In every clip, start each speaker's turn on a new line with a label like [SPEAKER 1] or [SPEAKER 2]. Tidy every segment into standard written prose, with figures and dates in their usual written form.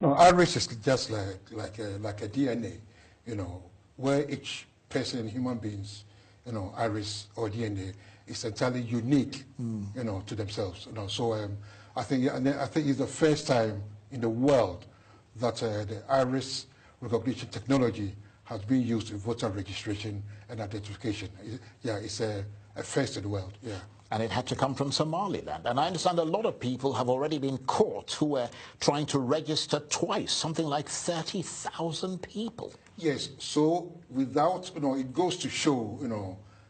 [SPEAKER 1] No, iris is just like a DNA, where each person, human beings, iris or DNA is entirely unique, to themselves. So I think it's the first time in the world that the iris recognition technology has been used in voter registration and identification. It's a first in the world. Yeah.
[SPEAKER 2] And it had to come from Somaliland. And I understand a lot of people have already been caught who were trying to register twice, something like 30,000 people.
[SPEAKER 1] Yes, so without, it goes to show,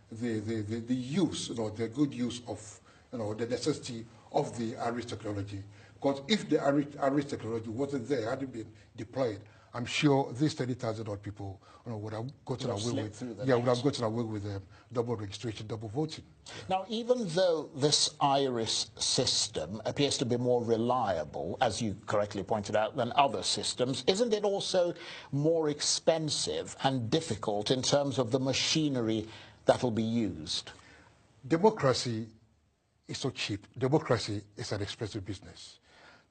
[SPEAKER 1] the use, the good use of, the necessity of the iris technology. Because if the iris technology wasn't there, hadn't been deployed, I'm sure these 30,000 odd people would have gotten away with double registration, double voting.
[SPEAKER 2] Now, even though this iris system appears to be more reliable, as you correctly pointed out, than other systems, isn't it also more expensive and difficult in terms of the machinery that will be used?
[SPEAKER 1] Democracy is so cheap. Democracy is an expensive business.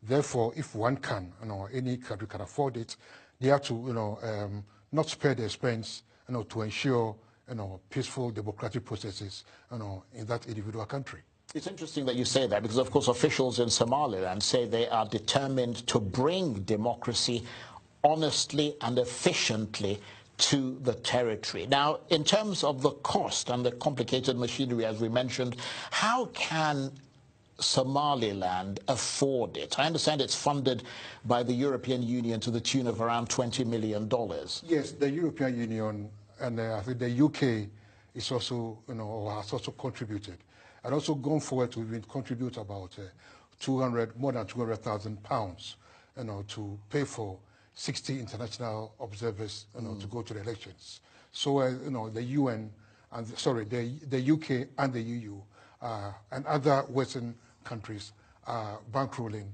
[SPEAKER 1] Therefore, if one can, any country can afford it, they have to, not spare the expense, to ensure, peaceful democratic processes, in that individual country.
[SPEAKER 2] It's interesting that you say that because, of course, officials in Somaliland say they are determined to bring democracy honestly and efficiently to the territory. Now, in terms of the cost and the complicated machinery, as we mentioned, how can Somaliland afford it? I understand it's funded by the European Union to the tune of around $20 million.
[SPEAKER 1] Yes, the European Union and I think the UK is also, has also contributed, and also gone forward to even contribute about more than £200,000, to pay for 60 international observers, to go to the elections. So, the UN and the UK and the EU and other Western countries are bankrolling,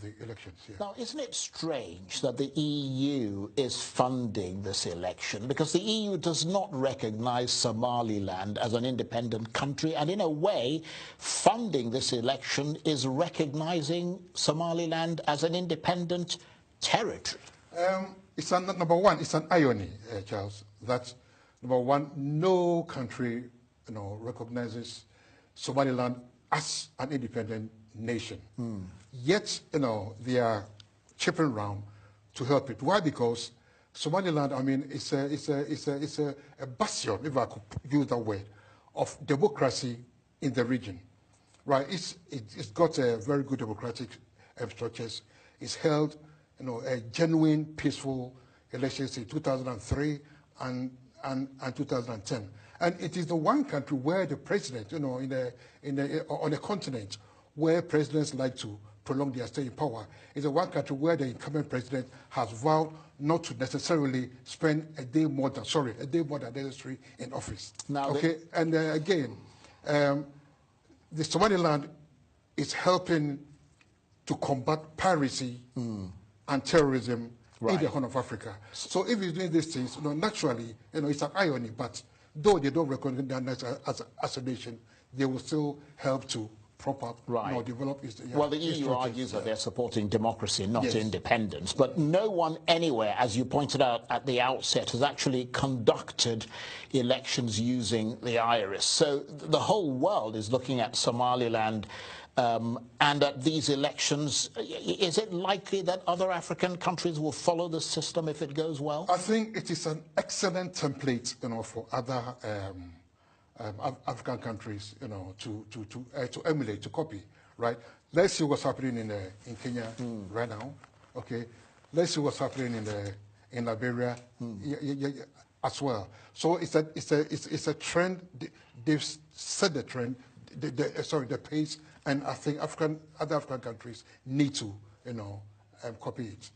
[SPEAKER 1] the elections. Yeah.
[SPEAKER 2] Now, isn't it strange that the EU is funding this election? Because the EU does not recognize Somaliland as an independent country, and in a way, funding this election is recognizing Somaliland as an independent territory.
[SPEAKER 1] It's number one, it's an irony, Charles, that number one, no country, recognizes Somaliland as an independent nation. Yet, they are chipping around to help it. Why? Because Somaliland, I mean, it's a bastion, if I could use that word, of democracy in the region, right? It's got a very good democratic structures. It's held, a genuine peaceful elections in 2003 and 2010. And it is the one country where the president, on a continent where presidents like to prolong their stay in power, is the one country where the incumbent president has vowed not to necessarily spend a day more than necessary in office.
[SPEAKER 2] Now,
[SPEAKER 1] okay, and again, the Somaliland is helping to combat piracy and terrorism in the Horn of Africa. So if you're doing these things, naturally, it's an irony, but though they don't recognize as a nation, they will still help to prop up, develop.
[SPEAKER 2] Well, the EU argues that they're supporting democracy, not independence. But no one anywhere, as you pointed out at the outset, has actually conducted elections using the iris. So the whole world is looking at Somaliland and at these elections. Is it likely that other African countries will follow the system if it goes well?
[SPEAKER 1] I think it is an excellent template, for other African countries, to emulate, to copy, right? Let's see what's happening in Kenya right now. Okay, let's see what's happening in Liberia as well. So it's a trend. They've set the trend, the pace, and I think other African countries need to, copy it.